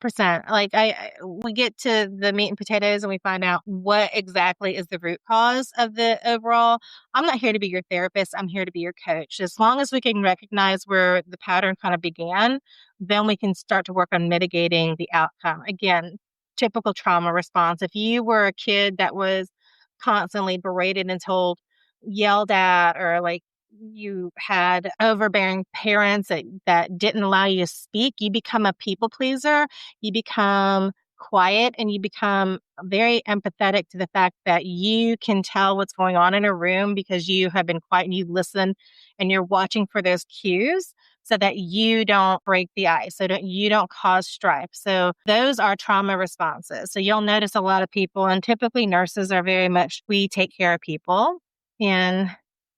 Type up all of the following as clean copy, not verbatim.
Like we get to the meat and potatoes and we find out what exactly is the root cause of the overall. I'm not here to be your therapist. I'm here to be your coach. As long as we can recognize where the pattern kind of began, then we can start to work on mitigating the outcome. Again, typical trauma response. If you were a kid that was constantly berated and told, yelled at, or like you had overbearing parents that didn't allow you to speak, you become a people pleaser, you become quiet, and you become very empathetic to the fact that you can tell what's going on in a room because you have been quiet and you listen and you're watching for those cues so that you don't break the ice, so that you don't cause strife. So those are trauma responses. So you'll notice a lot of people, and typically nurses are very much, we take care of people. And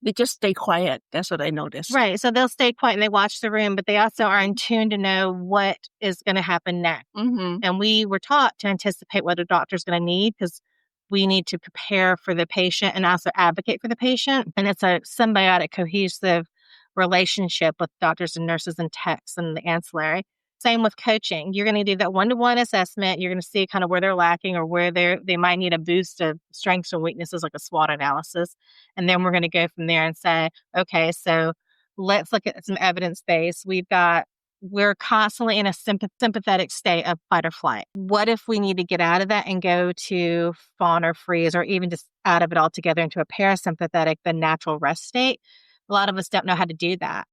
They just stay quiet. That's what I noticed. right. So they'll stay quiet and they watch the room, but they also are in tune to know what is going to happen next. Mm-hmm. And we were taught to anticipate what a doctor's going to need because we need to prepare for the patient and also advocate for the patient. And it's a symbiotic, cohesive relationship with doctors and nurses and techs and the ancillary. Same with coaching. You're going to do that one-to-one assessment. You're going to see kind of where they're lacking or where they might need a boost of strengths or weaknesses, like a SWOT analysis. And then we're going to go from there and say, okay, so let's look at some evidence base. We're constantly in a sympathetic state of fight or flight. What if we need to get out of that and go to fawn or freeze, or even just out of it altogether into a parasympathetic, the natural rest state? A lot of us don't know how to do that.